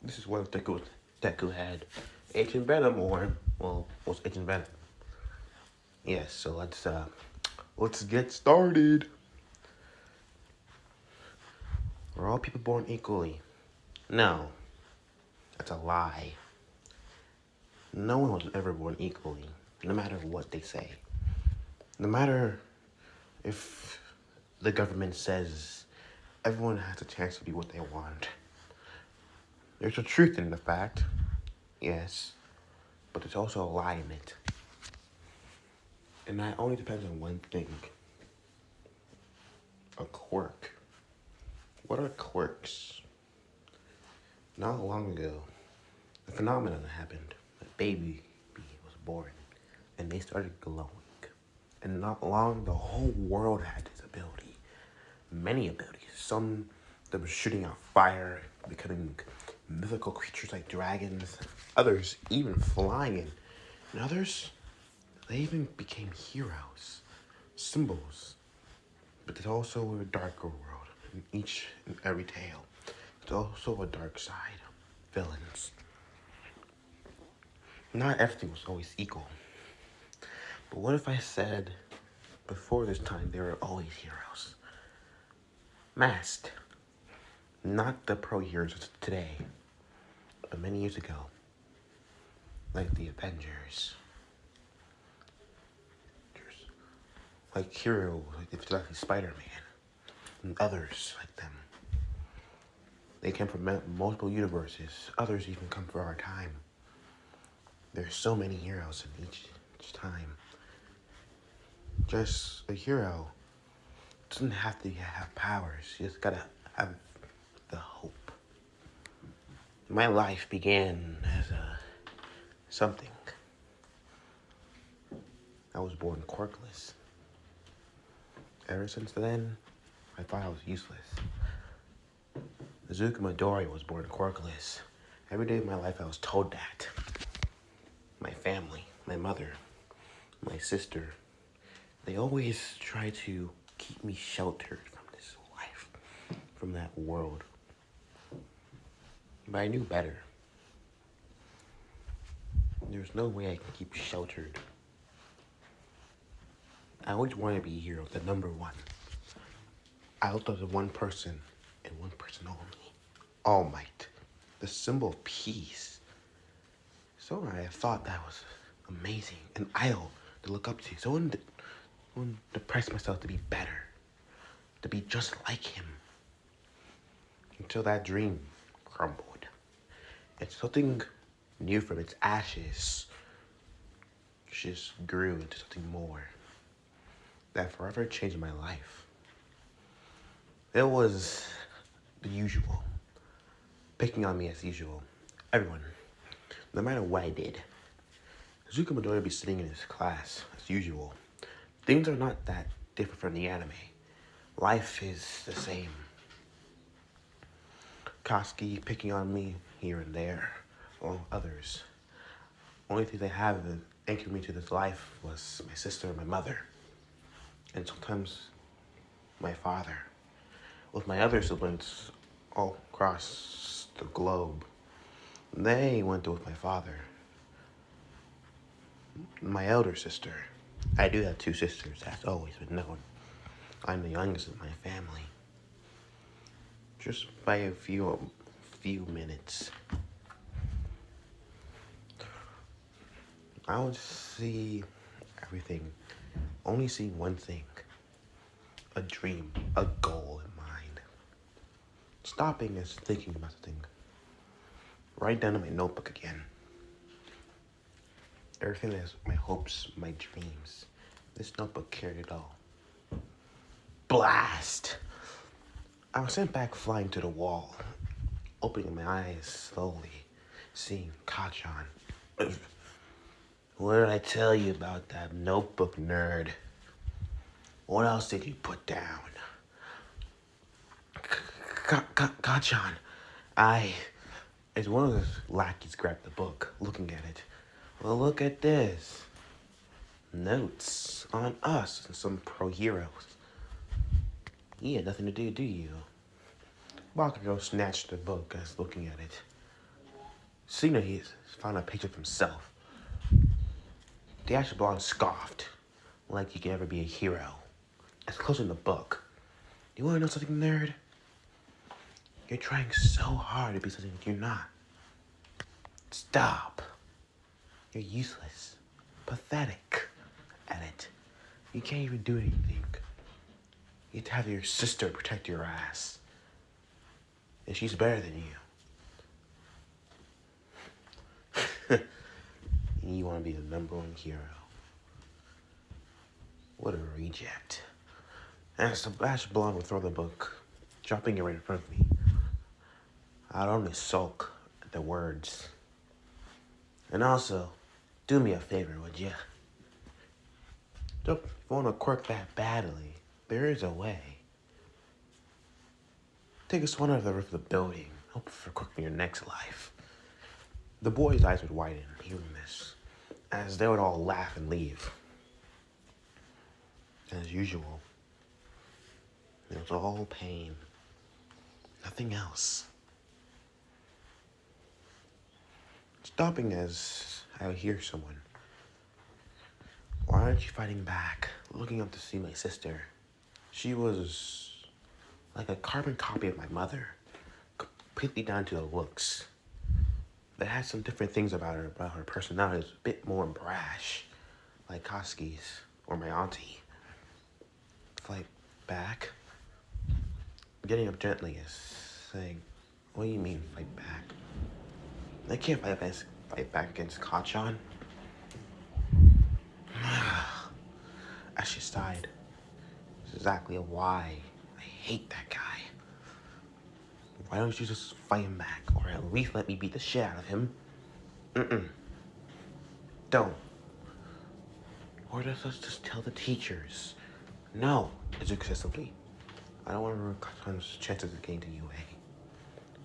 This is what Deku had. Agent Venom, or well, was Agent Venom? Yes. So let's get started. Are all people born equally? No, that's a lie. No one was ever born equally, no matter what they say. No matter if the government says everyone has a chance to be what they want. There's a truth in the fact, yes, but there's also a lie in it. And that only depends on one thing: a quirk. What are quirks? Not long ago, a phenomenon happened. A baby was born, and they started glowing. And not long, the whole world had this ability. Many abilities. Some that were shooting out fire, becoming mythical creatures like dragons. Others even flying. And others, they even became heroes, symbols. But there's also a darker world in each and every tale. There's also a dark side, villains. Not everything was always equal. But what if I said before this time there were always heroes? Masked. Not the pro heroes of today, but many years ago. Like the Avengers. Like heroes, like Spider-Man. And others like them. They came from multiple universes. Others even come from our time. There's so many heroes in each time. Just a hero doesn't have to have powers. You just gotta have the hope. My life began as something. I was born quirkless. Ever since then, I thought I was useless. Azuka Midori was born quirkless. Every day of my life I was told that. My family, my mother, my sister, they always try to keep me sheltered from this life, from that world. But I knew better. There's no way I can keep sheltered. I always wanted to be a hero, the number one. I looked up to one person and one person only. All Might, the symbol of peace. So I thought that was amazing, an idol to look up to. So I depressed myself to be better, to be just like him. Until that dream crumbled. And something new from its ashes just grew into something more that forever changed my life. It was the usual, picking on me as usual. Everyone, no matter what I did. Zuka Midori would be sitting in his class as usual. Things are not that different from the anime. Life is the same. Koski picking on me here and there, along with others. Only thing they have that anchored me to this life was my sister and my mother. And sometimes my father. With my other siblings all across the globe, they went with my father. My elder sister. I do have two sisters, that's always been known. I'm the youngest of my family. Just by a few minutes. I would see everything, only see one thing. A dream, a goal in mind. Stopping is thinking about the thing. Write down in my notebook again. Everything that is my hopes, my dreams. This notebook carried it all. Blast! I was sent back flying to the wall, opening my eyes slowly, seeing Kachan. What did I tell you about that notebook, nerd? What else did you put down? Kachan, as one of the lackeys grabbed the book, looking at it. Well, look at this. Notes on us and some pro heroes. You had nothing to do you? Bakugo snatched the book as looking at it. Seeing that he's found a picture of himself, the Ash Blonde scoffed, like he could ever be a hero. It's close in the book. You wanna know something, nerd? You're trying so hard to be something you're not. Stop. You're useless. Pathetic at it. You can't even do anything. You have to have your sister protect your ass. And she's better than you. And you want to be the #1 hero. What a reject. And Ash Blonde would throw the book, dropping it right in front of me. I'd only sulk at the words. And also, do me a favor, would you? Don't want to quirk that badly. There is a way. Take us one out of the roof of the building. Hope for quirking your next life. The boy's eyes would widen, hearing this, as they would all laugh and leave. As usual, it was all pain. Nothing else. Stopping as I would hear someone. Why aren't you fighting back? Looking up to see my sister. She was like a carbon copy of my mother, completely down to the looks. They had some different things about her personality. Was a bit more brash, like Koski's or my auntie. Fight back? Getting up gently is saying, what do you mean fight back? I can't fight back against Kachan. As she sighed. That's exactly why I hate that guy. Why don't you just fight him back, or at least let me beat the shit out of him? Don't. Or just tell the teachers. No, excessively. I don't want to ruin Kachan's chances of getting to UA.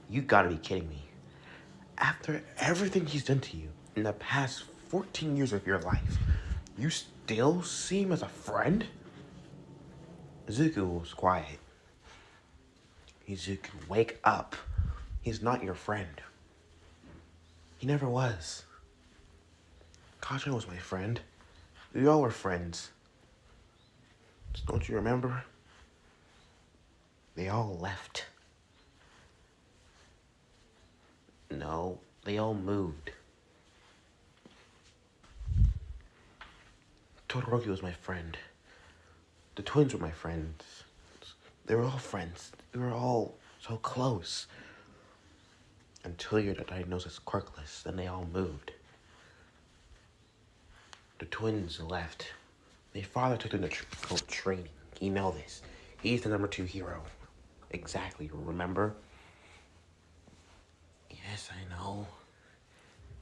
You gotta be kidding me. After everything he's done to you in the past 14 years of your life, you still see him as a friend? Zuko was quiet. Zuko, wake up. He's not your friend. He never was. Kachan was my friend. We all were friends. Don't you remember? They all left. No, they all moved. Todoroki was my friend. The twins were my friends. They were all friends. We were all so close. Until you're diagnosed as quirkless, then they all moved. The twins left. Their father took them to training. You know this. He's the #2 hero. Exactly, remember? Yes, I know.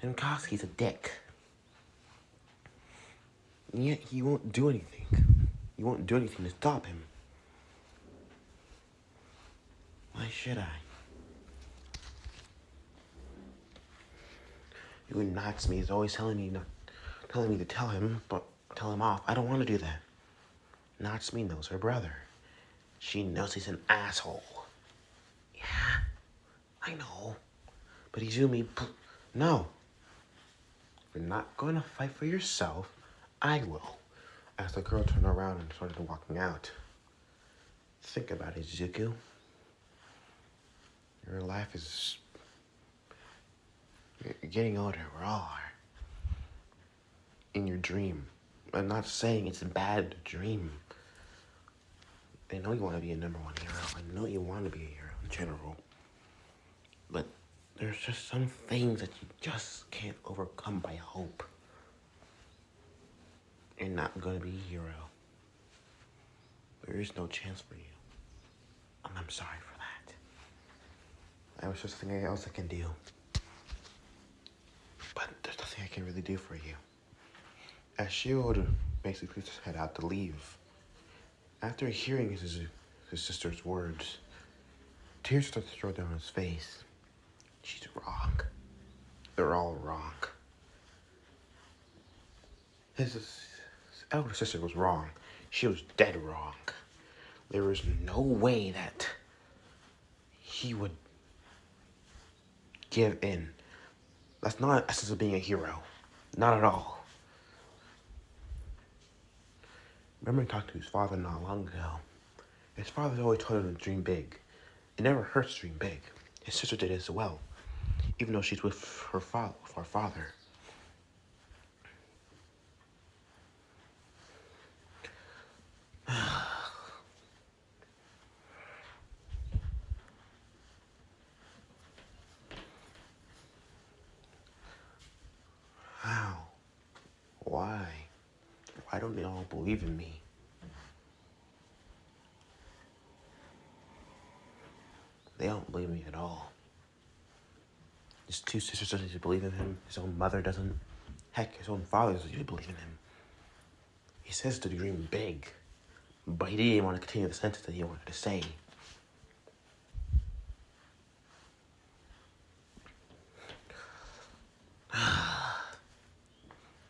And Koski's a dick. And yet he won't do anything. You won't do anything to stop him. Why should I? You knocks me. He's always telling me to tell him, but tell him off. I don't want to do that. Natsumi knows her brother. She knows he's an asshole. Yeah, I know. But Izumi, no. If you're not going to fight for yourself, I will. As the girl turned around and started walking out. Think about it, Zuko. Your life is... You're getting older, we all are. In your dream. I'm not saying it's a bad dream. I know you want to be a #1 hero. I know you want to be a hero in general. But there's just some things that you just can't overcome by hope. You're not going to be a hero. There is no chance for you. And I'm sorry for that. I was just thinking else I can do. But there's nothing I can really do for you. As Shield basically just head out to leave. After hearing his sister's words, tears start to roll down his face. She's wrong. They're all wrong. His elder sister was wrong. She was dead wrong. There was no way that he would give in. That's not an essence of being a hero. Not at all. Remember he talked to his father not long ago. His father always told him to dream big. It never hurts to dream big. His sister did as well, even though she's with her father. How? Why? Why don't they all believe in me? They don't believe me at all. His two sisters don't even believe in him. His own mother doesn't. Heck, his own father doesn't even believe in him. He says to dream big, but he didn't even want to continue the sentence that he wanted to say.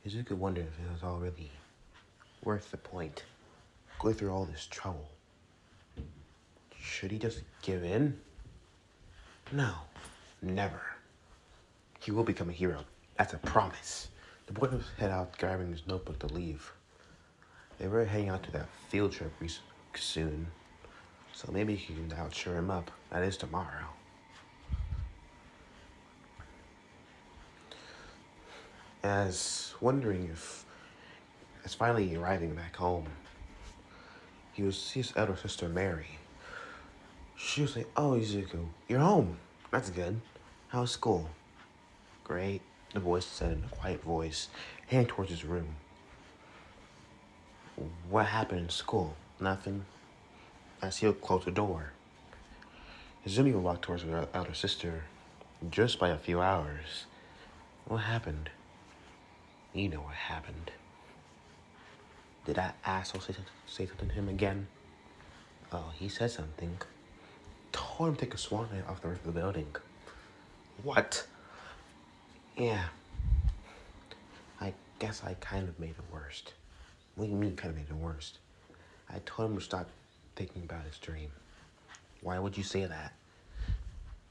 You could wonder if it was all really worth the point. Going through all this trouble. Should he just give in? No, never. He will become a hero. That's a promise. The boy was head out grabbing his notebook to leave. They were heading out to that field trip soon. So maybe he can out cheer him up. That is tomorrow. As wondering if it's finally arriving back home, he was his elder sister Mary. She was like, "Oh, Izuku, you're home. That's good. How's school?" "Great," the boy said in a quiet voice, heading towards his room. "What happened in school?" "Nothing." As he closed the door, Izumi walked towards her elder sister just by a few hours. "What happened?" "You know what happened." "Did that asshole say something to him again?" "Oh, he said something. Told him to take a swan dive off the roof of the building." "What?" "Yeah. I guess I kind of made it worst." "What do you mean kind of made it worst?" "I told him to stop thinking about his dream." "Why would you say that?"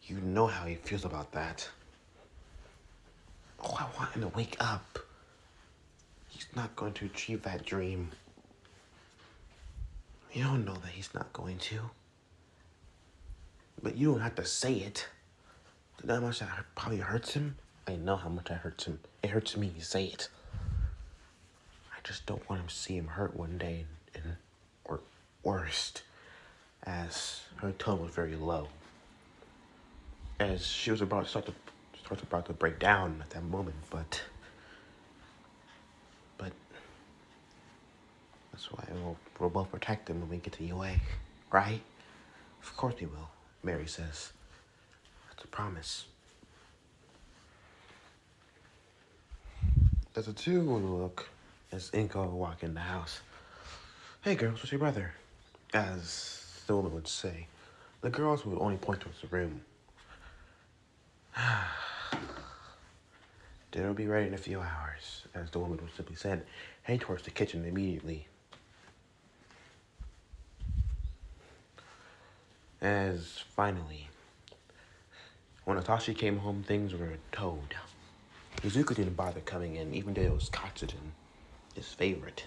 "You know how he feels about that." "Oh, I want him to wake up. He's not going to achieve that dream." "You don't know that he's not going to. But you don't have to say it. Do you know how much that probably hurts him?" "I know how much that hurts him. It hurts me to say it. I just don't want him to see him hurt one day or worst." As her tone was very low. As she was about to break down at that moment, but that's why we'll both protect him when we get to UA, right? "Of course we will," Mary says. "That's a promise." As the two look as Inko walk in the house. "Hey girls, what's your brother?" As the woman would say. The girls would only point towards the room. "Dinner will be ready in a few hours," as the woman would simply said, heading towards the kitchen immediately. As finally, when Atashi came home, things were told. Izuku didn't bother coming in, even though it was Katsuden, his favorite.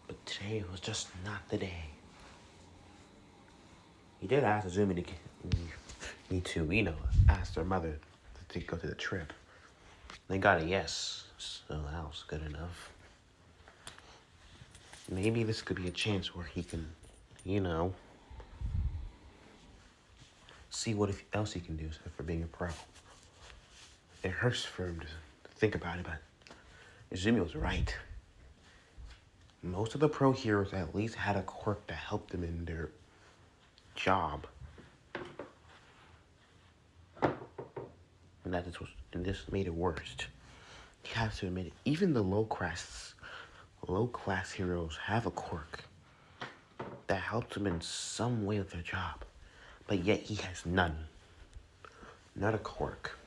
But today was just not the day. He did ask Izumi to ask their mother to go to the trip. They got a yes, so that was good enough. Maybe this could be a chance where he can, see what else he can do for being a pro. It hurts for him to think about it, but Izumi was right. Most of the pro heroes at least had a quirk that helped them in their job. And this made it worse. You have to admit it. Even the low class heroes have a quirk that helps them in some way with their job, but yet he has none. Not a quirk.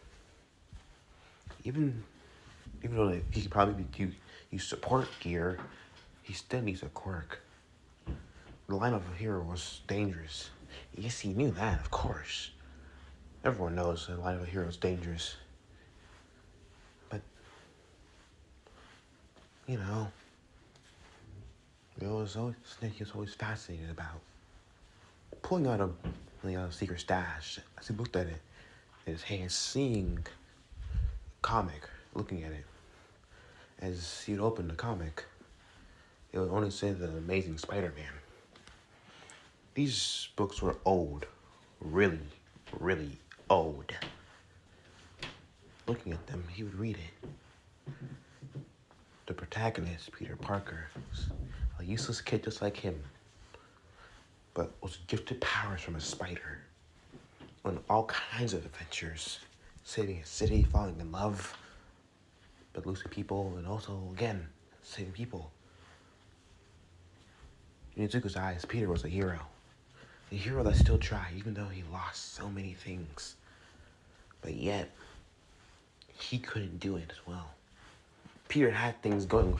Even though he could probably use support gear, he still needs a quirk. The line of a hero was dangerous. Yes, he knew that, of course. Everyone knows the line of a hero is dangerous. you know, Snake was always fascinated about pulling out a secret stash. As he looked at it in his hand, seeing a comic, looking at it. As he'd open the comic, it would only say the Amazing Spider-Man. These books were old, really, really old. Looking at them, he would read it. The protagonist, Peter Parker, was a useless kid just like him, but was gifted powers from a spider on all kinds of adventures, saving a city, falling in love, but losing people, and also, again, saving people. In Izuku's eyes, Peter was a hero that still tried, even though he lost so many things. But yet, he couldn't do it as well. Peter had things going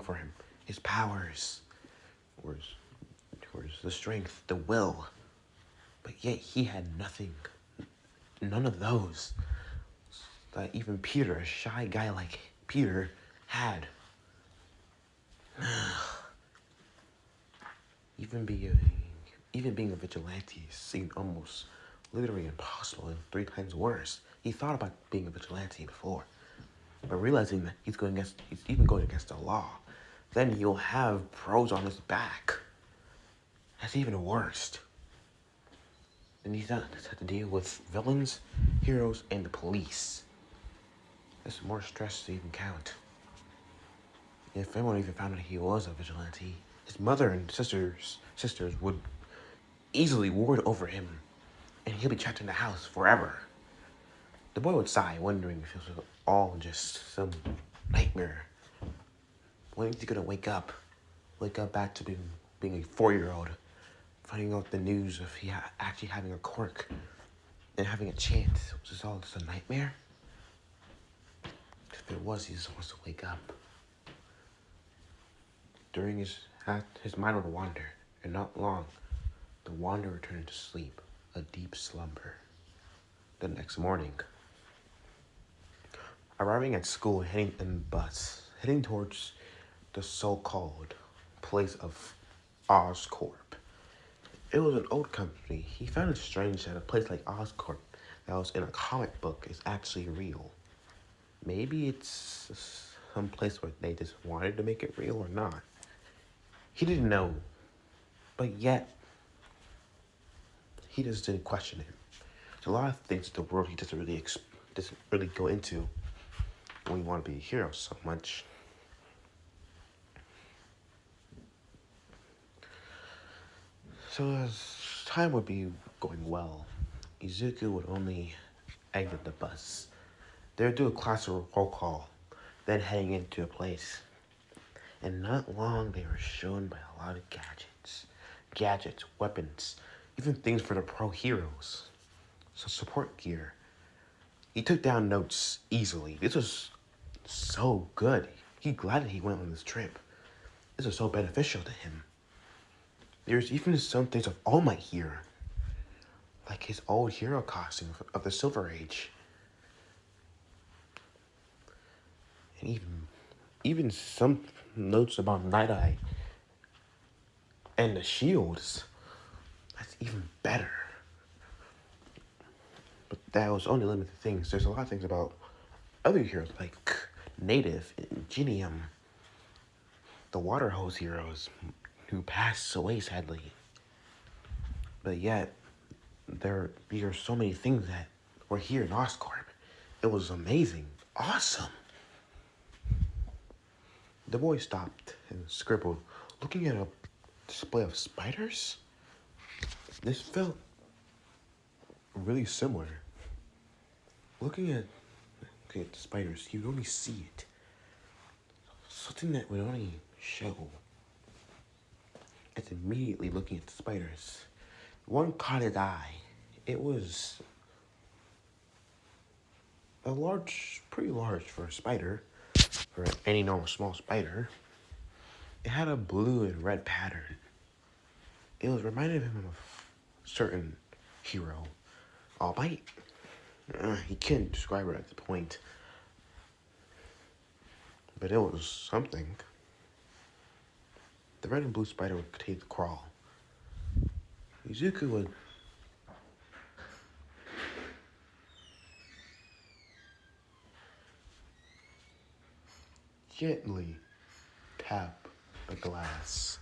for him. His powers, was the strength, the will. But yet he had nothing. None of those that even Peter, a shy guy like Peter, had. Even being a vigilante seemed almost literally impossible and 3 times worse. He thought about being a vigilante before, but realizing that he's even going against the law, then he'll have pros on his back. That's even worse. And he's had to deal with villains, heroes, and the police. That's more stress to even count. If anyone even found out he was a vigilante, his mother and sisters would easily ward over him, and he'll be trapped in the house forever. The boy would sigh, wondering if it was all just some nightmare. When is he gonna wake up back to being a 4-year-old, finding out the news of he actually having a quirk and having a chance? Was this all just a nightmare? If it was, he just wants to wake up. During his mind would wander, and not long, the wanderer returned to sleep, a deep slumber. The next morning, arriving at school, heading towards the so-called place of Oscorp. It was an old company. He found it strange that a place like Oscorp that was in a comic book is actually real. Maybe it's some place where they just wanted to make it real or not. He didn't know, but yet, he just didn't question it. There's a lot of things in the world he doesn't really go into when you want to be a hero so much. So as time would be going well, Izuku would only exit the bus. They would do a class roll call, then heading into a place. And not long, they were shown by a lot of gadgets, weapons, even things for the pro heroes. So support gear. He took down notes easily. This was so good. He's glad that he went on this trip. This was so beneficial to him. There's even some things of All Might here, like his old hero costume of the Silver Age. And even some notes about Night Eye and the shields. That's even better. But that was only limited things. There's a lot of things about other heroes like Native, Ingenium, the water hose heroes who passed away sadly. But yet, there are so many things that were here in Oscorp. It was amazing, awesome. The boy stopped and scribbled, looking at a display of spiders. This felt really similar. Looking at the spiders, you would only see it. Something that would only show. It's immediately looking at the spiders. One caught his eye. It was pretty large for a spider, for any normal small spider. It had a blue and red pattern. It was reminded him of a certain hero, All Might. He couldn't describe it at the point. but it was something. The red and blue spider would continue to crawl. Izuku would gently tap the glass.